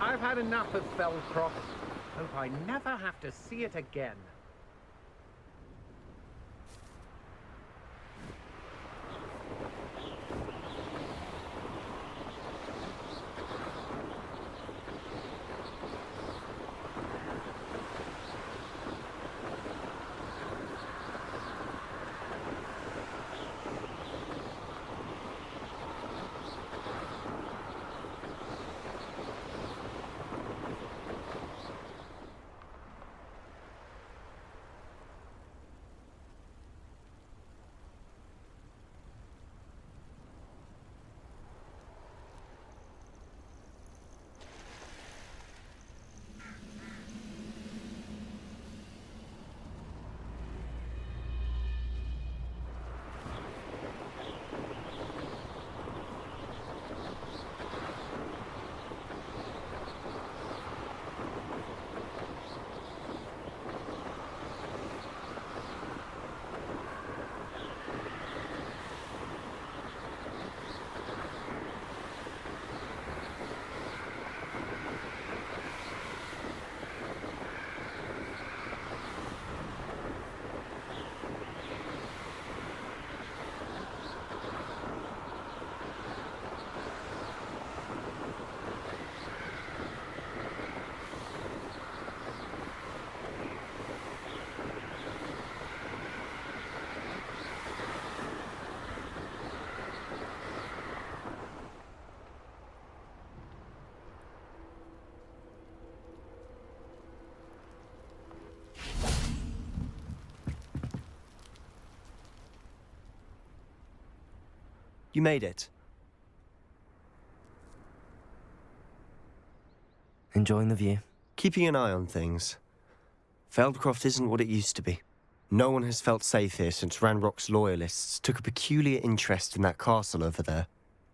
I've had enough of Feldcroft. Hope I never have to see it again. You made it. Enjoying the view? Keeping an eye on things. Feldcroft isn't what it used to be. No one has felt safe here since Ranrock's loyalists took a peculiar interest in that castle over there.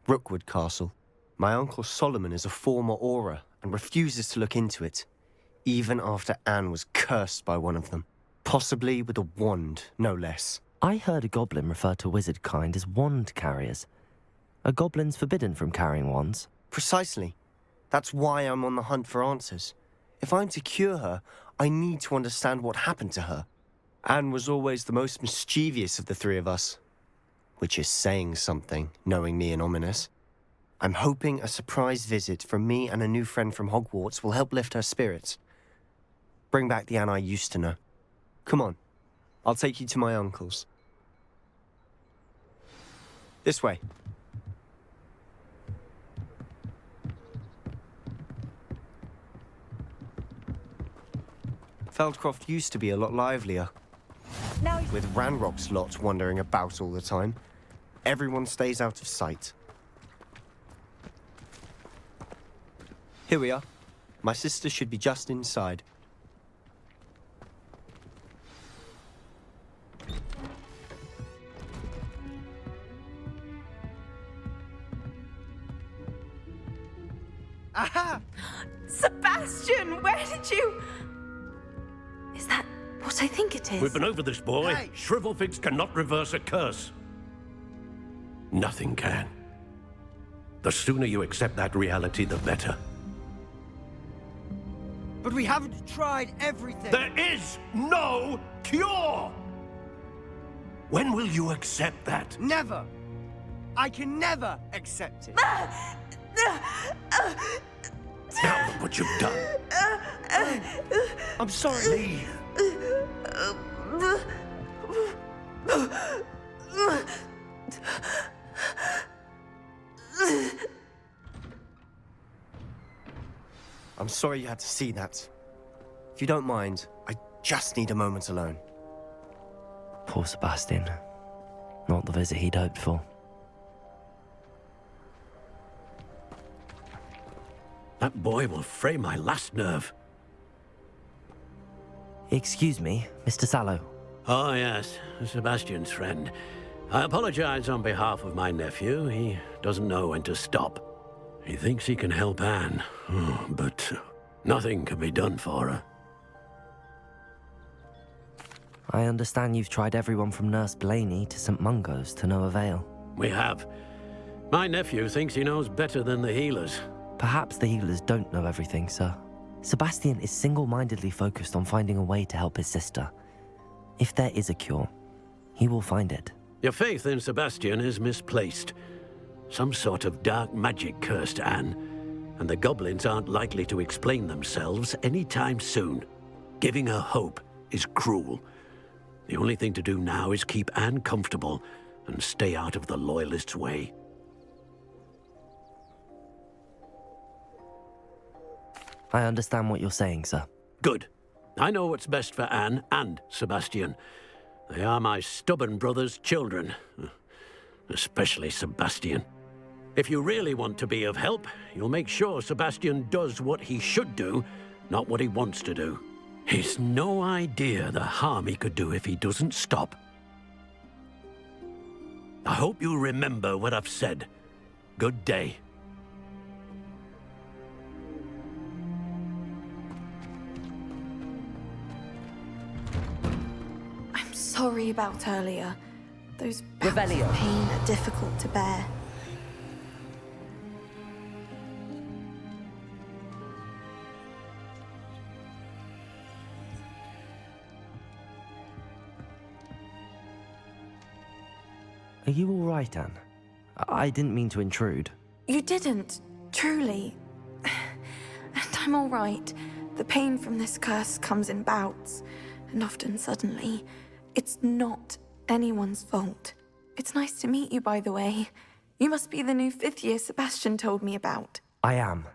Rookwood Castle. My uncle Solomon is a former Auror and refuses to look into it, even after Anne was cursed by one of them. Possibly with a wand, no less. I heard a goblin refer to wizard kind as wand carriers. Are goblins forbidden from carrying wands? Precisely. That's why I'm on the hunt for answers. If I'm to cure her, I need to understand what happened to her. Anne was always the most mischievous of the three of us. Which is saying something, knowing me and Ominous. I'm hoping a surprise visit from me and a new friend from Hogwarts will help lift her spirits. Bring back the Anne I used to know. Come on, I'll take you to my uncle's. This way. Feldcroft used to be a lot livelier. With Ranrock's lot wandering about all the time, everyone stays out of sight. Here we are. My sister should be just inside. Aha! Sebastian, where did you... Is that what I think it is? We've been over this, boy. Hey. Shrivelfigs cannot reverse a curse. Nothing can. The sooner you accept that reality, the better. But we haven't tried everything. There is no cure! When will you accept that? Never. I can never accept it. Now look what you've done. I'm sorry. Leave. I'm sorry you had to see that. If you don't mind, I just need a moment alone. Poor Sebastian. Not the visit he'd hoped for. That boy will fray my last nerve. Excuse me, Mr. Sallow. Oh, yes, Sebastian's friend. I apologize on behalf of my nephew. He doesn't know when to stop. He thinks he can help Anne, but nothing can be done for her. I understand you've tried everyone from Nurse Blaney to St. Mungo's to no avail. We have. My nephew thinks he knows better than the healers. Perhaps the healers don't know everything, sir. Sebastian is single-mindedly focused on finding a way to help his sister. If there is a cure, he will find it. Your faith in Sebastian is misplaced. Some sort of dark magic cursed Anne, and the goblins aren't likely to explain themselves anytime soon. Giving her hope is cruel. The only thing to do now is keep Anne comfortable and stay out of the Loyalists' way. I understand what you're saying, sir. Good. I know what's best for Anne and Sebastian. They are my stubborn brother's children. Especially Sebastian. If you really want to be of help, you'll make sure Sebastian does what he should do, not what he wants to do. He's no idea the harm he could do if he doesn't stop. I hope you remember what I've said. Good day. I'm sorry about earlier. Those bouts Revelio. of pain are difficult to bear. Are you all right, Anne? I didn't mean to intrude. You didn't, truly. And I'm all right. The pain from this curse comes in bouts, and often suddenly. It's not anyone's fault. It's nice to meet you, by the way. You must be the new 5th year Sebastian told me about. I am.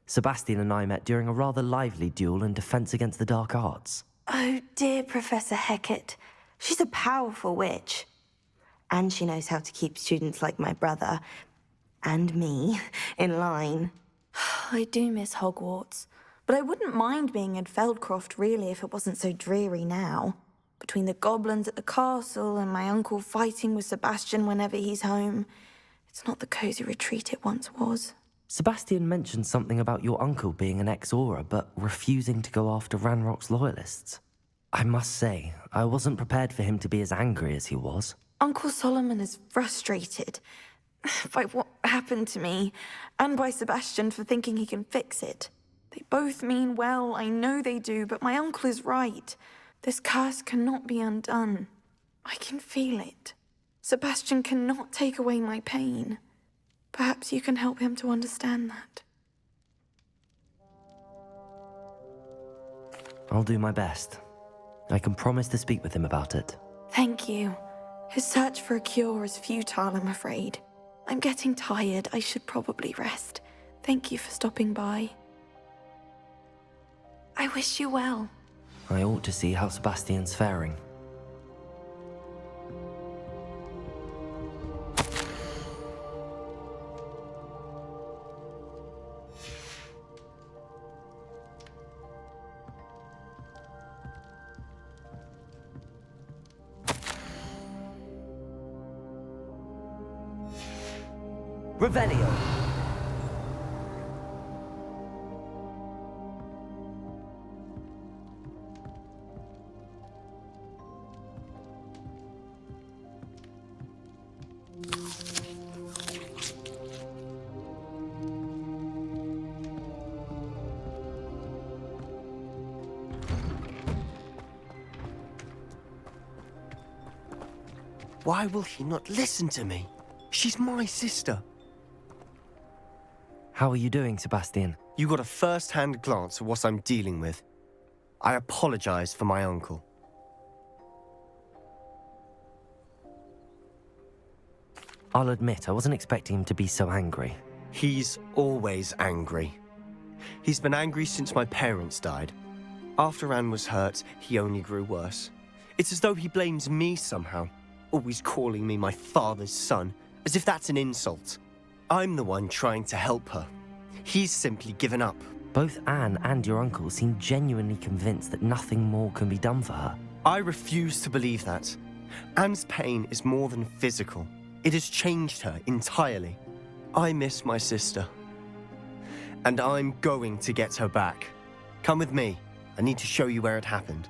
Sebastian and I met during a rather lively duel in Defense Against the Dark Arts. Oh dear, Professor Hecat. She's a powerful witch. And she knows how to keep students like my brother, and me, in line. I do miss Hogwarts, but I wouldn't mind being in Feldcroft, really, if it wasn't so dreary now. Between the goblins at the castle and my uncle fighting with Sebastian whenever he's home, it's not the cozy retreat it once was. Sebastian mentioned something about your uncle being an ex-Aura, but refusing to go after Ranrock's loyalists. I must say, I wasn't prepared for him to be as angry as he was. Uncle Solomon is frustrated by what happened to me, and by Sebastian for thinking he can fix it. They both mean well, I know they do, but my uncle is right. This curse cannot be undone. I can feel it. Sebastian cannot take away my pain. Perhaps you can help him to understand that. I'll do my best. I can promise to speak with him about it. Thank you. His search for a cure is futile, I'm afraid. I'm getting tired. I should probably rest. Thank you for stopping by. I wish you well. I ought to see how Sebastian's faring. Revelio. Why will he not listen to me? She's my sister. How are you doing, Sebastian? You got a first-hand glance at what I'm dealing with. I apologize for my uncle. I'll admit, I wasn't expecting him to be so angry. He's always angry. He's been angry since my parents died. After Anne was hurt, he only grew worse. It's as though he blames me somehow, always calling me my father's son, as if that's an insult. I'm the one trying to help her. He's simply given up. Both Anne and your uncle seem genuinely convinced that nothing more can be done for her. I refuse to believe that. Anne's pain is more than physical. It has changed her entirely. I miss my sister. And I'm going to get her back. Come with me. I need to show you where it happened.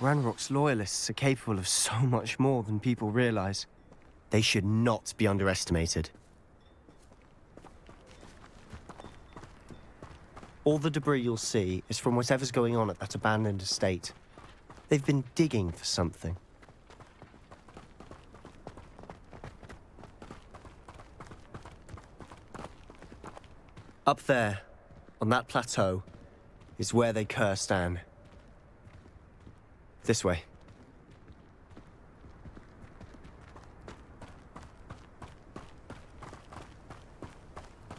Ranrock's loyalists are capable of so much more than people realize. They should not be underestimated. All the debris you'll see is from whatever's going on at that abandoned estate. They've been digging for something. Up there, on that plateau, is where they cursed Anne. This way.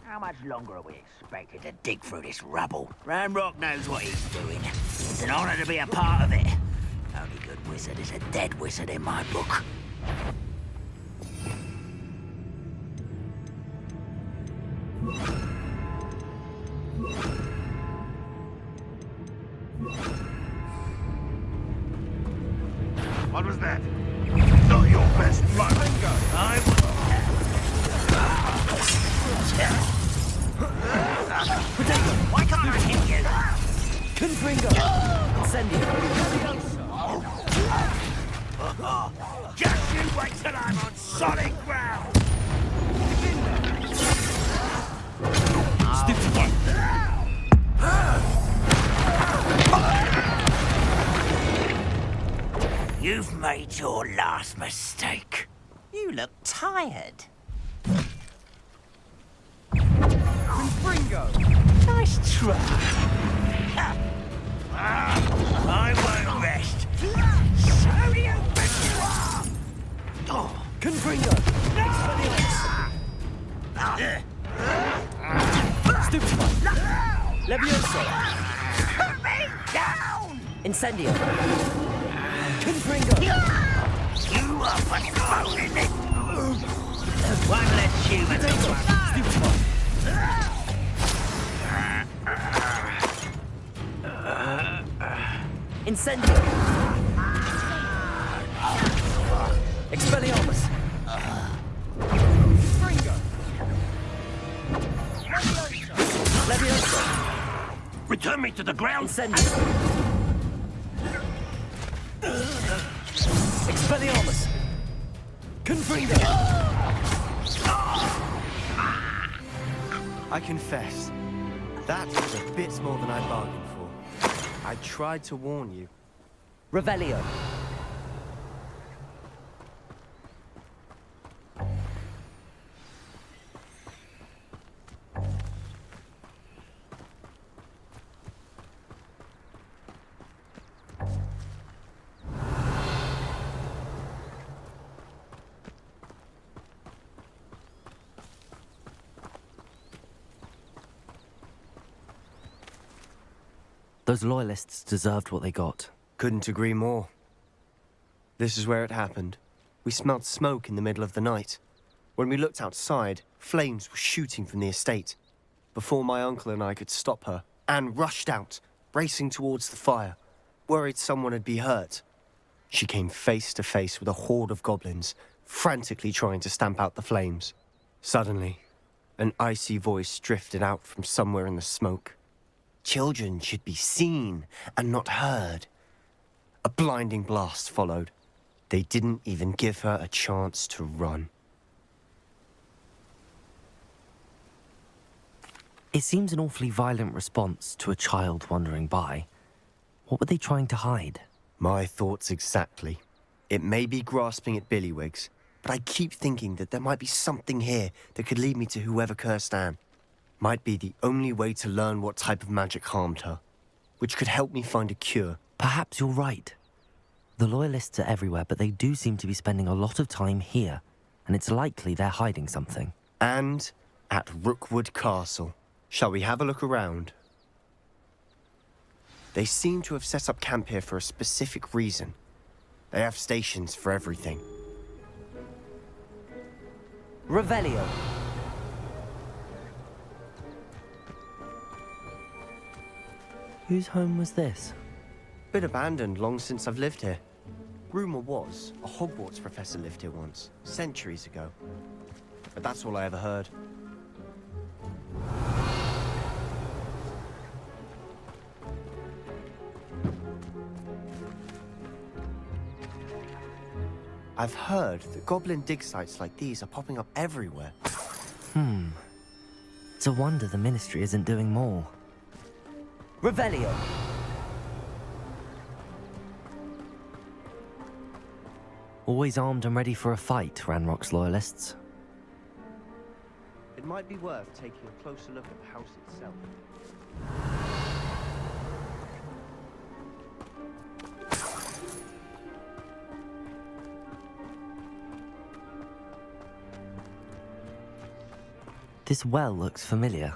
How much longer are we expected to dig through this rubble? Ranrock knows what he's doing. It's an honor to be a part of it. Only good wizard is a dead wizard in my book. What was that? Not your best luck. Why can't I hit you? Confringo! Incendio! Just you wait till I'm on solid ground! Stupefy! You've made your last mistake. You look tired. Confringo! Nice try. I won't rest. So do you think you are? Oh. Confringo! Stupefy! Levioso! Put me down! Incendio! Confringo! You are postponing it. One less human. Stupefy! Incendio! Expelliarmus! Confringo! Levioso! Return me to the ground. Incendio! Expelliarmus! Confringo! I confess, that was a bit more than I bargained for. I tried to warn you. Revelio! Those loyalists deserved what they got. Couldn't agree more. This is where it happened. We smelled smoke in the middle of the night. When we looked outside, flames were shooting from the estate. Before my uncle and I could stop her, Anne rushed out, racing towards the fire, worried someone had been hurt. She came face to face with a horde of goblins, frantically trying to stamp out the flames. Suddenly, an icy voice drifted out from somewhere in the smoke. Children should be seen and not heard. A blinding blast followed. They didn't even give her a chance to run. It seems an awfully violent response to a child wandering by. What were they trying to hide? My thoughts exactly. It may be grasping at billywhigs, but I keep thinking that there might be something here that could lead me to whoever cursed Anne. Might be the only way to learn what type of magic harmed her, which could help me find a cure. Perhaps you're right. The Loyalists are everywhere, but they do seem to be spending a lot of time here, and it's likely they're hiding something. And at Rookwood Castle. Shall we have a look around? They seem to have set up camp here for a specific reason. They have stations for everything. Revelio. Whose home was this? Been abandoned long since I've lived here. Rumour was, a Hogwarts professor lived here once, centuries ago. But that's all I ever heard. I've heard that goblin dig sites like these are popping up everywhere. It's a wonder the Ministry isn't doing more. Revelio. Always armed and ready for a fight, Ranrock's loyalists. It might be worth taking a closer look at the house itself. This well looks familiar.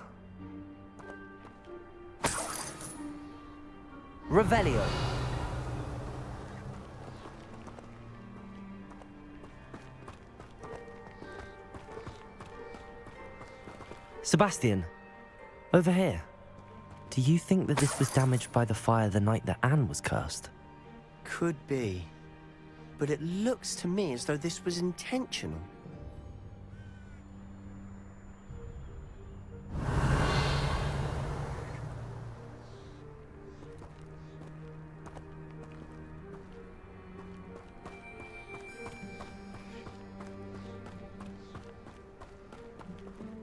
Revelio. Sebastian, over here. Do you think that this was damaged by the fire the night that Anne was cursed? Could be. But it looks to me as though this was intentional.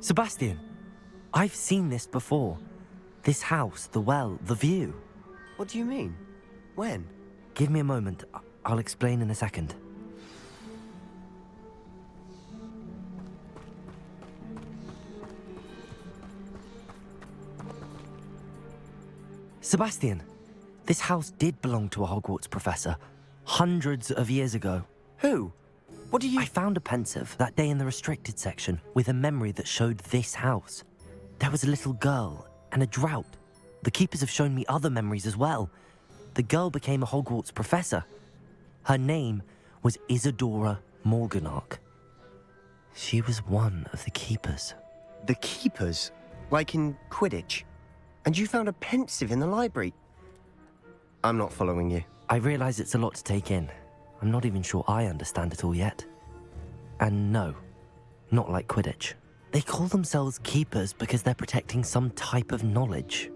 Sebastian, I've seen this before. This house, the well, the view. What do you mean? When? Give me a moment. I'll explain in a second. Sebastian, this house did belong to a Hogwarts professor, hundreds of years ago. Who? What do you... I found a pensive that day in the restricted section with a memory that showed this house. There was a little girl and a drought. The keepers have shown me other memories as well. The girl became a Hogwarts professor. Her name was Isadora Morganach. She was one of the keepers. The keepers? Like in Quidditch? And you found a pensive in the library? I'm not following you. I realize it's a lot to take in. I'm not even sure I understand it all yet. And no, not like Quidditch. They call themselves keepers because they're protecting some type of knowledge.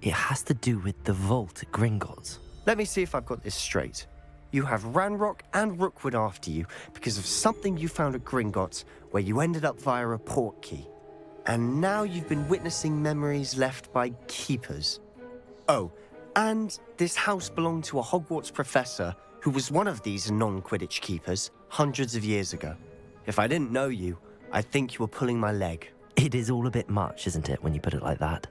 It has to do with the vault at Gringotts. Let me see if I've got this straight. You have Ranrock and Rookwood after you because of something you found at Gringotts where you ended up via a portkey. And now you've been witnessing memories left by keepers. Oh, and this house belonged to a Hogwarts professor who was one of these non-Quidditch keepers hundreds of years ago. If I didn't know you, I'd think you were pulling my leg. It is all a bit much, isn't it, when you put it like that?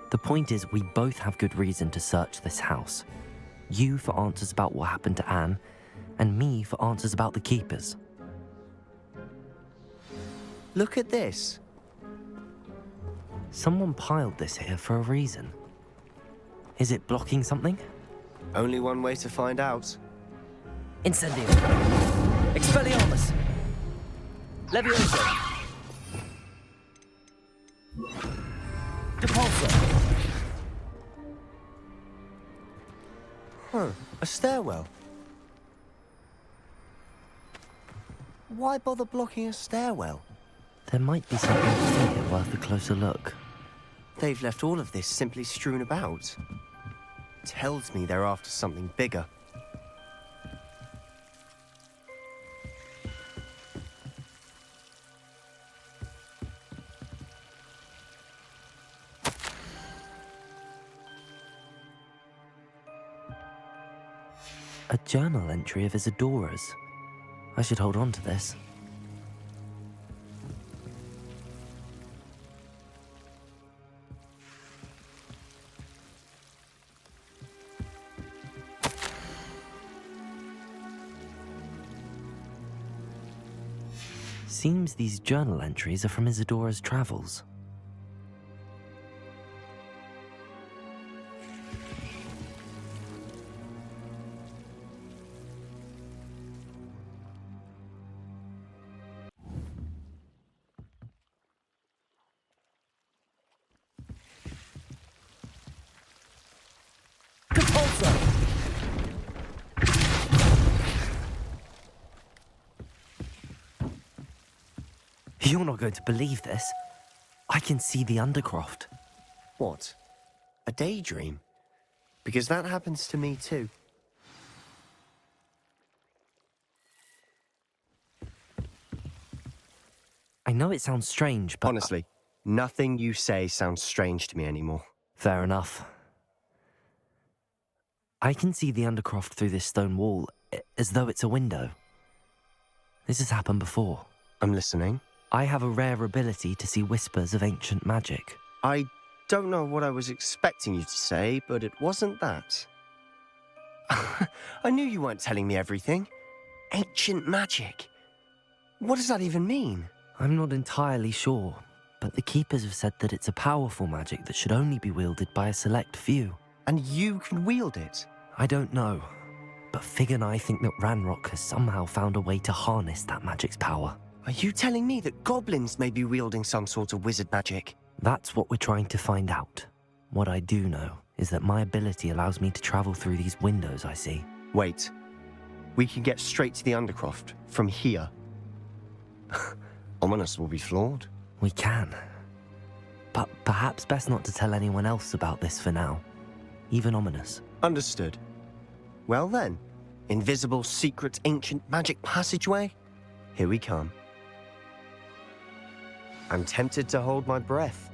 The point is, we both have good reason to search this house. You for answers about what happened to Anne, and me for answers about the keepers. Look at this. Someone piled this here for a reason. Is it blocking something? Only one way to find out. Incendio! Expelliarmus! Levioso! Depulso! Huh, a stairwell. Why bother blocking a stairwell? There might be something here worth a closer look. They've left all of this simply strewn about. Tells me they're after something bigger. A journal entry of Isadora's. I should hold on to this. Seems these journal entries are from Isadora's travels. You're not going to believe this. I can see the Undercroft. What? A daydream? Because that happens to me too. I know it sounds strange, but... Honestly, nothing you say sounds strange to me anymore. Fair enough. I can see the Undercroft through this stone wall, as though it's a window. This has happened before. I'm listening. I have a rare ability to see whispers of ancient magic. I don't know what I was expecting you to say, but it wasn't that. I knew you weren't telling me everything. Ancient magic. What does that even mean? I'm not entirely sure, but the Keepers have said that it's a powerful magic that should only be wielded by a select few. And you can wield it? I don't know, but Fig and I think that Ranrock has somehow found a way to harness that magic's power. Are you telling me that goblins may be wielding some sort of wizard magic? That's what we're trying to find out. What I do know is that my ability allows me to travel through these windows I see. Wait. We can get straight to the Undercroft from here. Ominous will be floored. We can. But perhaps best not to tell anyone else about this for now. Even Ominous. Understood. Well then, invisible, secret, ancient magic passageway? Here we come. I'm tempted to hold my breath.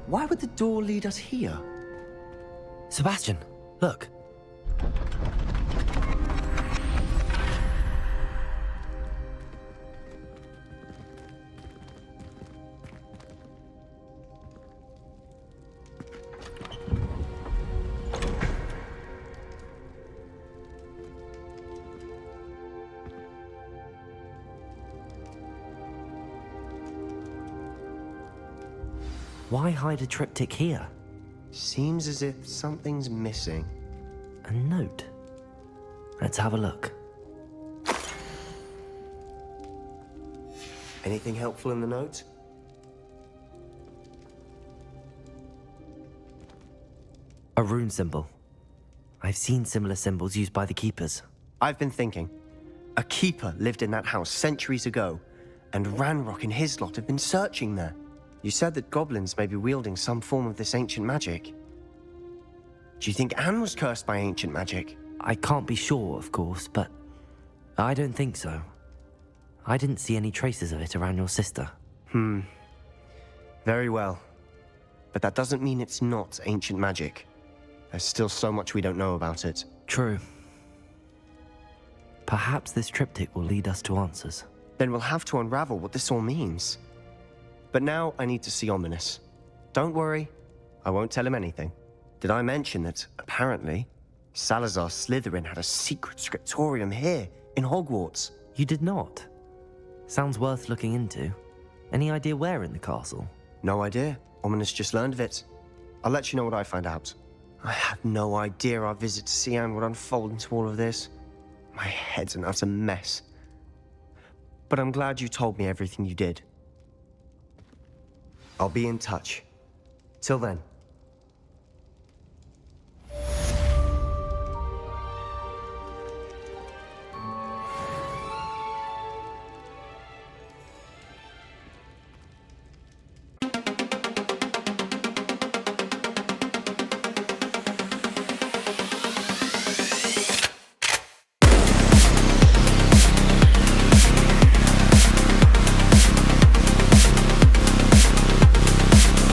Why would the door lead us here? Sebastian, look. Why hide a triptych here? Seems as if something's missing. A note. Let's have a look. Anything helpful in the note? A rune symbol. I've seen similar symbols used by the Keepers. I've been thinking. A keeper lived in that house centuries ago, and Ranrock and his lot have been searching there. You said that goblins may be wielding some form of this ancient magic. Do you think Anne was cursed by ancient magic? I can't be sure, of course, but I don't think so. I didn't see any traces of it around your sister. Very well. But that doesn't mean it's not ancient magic. There's still so much we don't know about it. True. Perhaps this triptych will lead us to answers. Then we'll have to unravel what this all means. But now I need to see Ominous. Don't worry, I won't tell him anything. Did I mention that, apparently, Salazar Slytherin had a secret scriptorium here, in Hogwarts? You did not? Sounds worth looking into. Any idea where in the castle? No idea. Ominous just learned of it. I'll let you know what I find out. I had no idea our visit to see Anne would unfold into all of this. My head's an utter mess. But I'm glad you told me everything you did. I'll be in touch. Till then.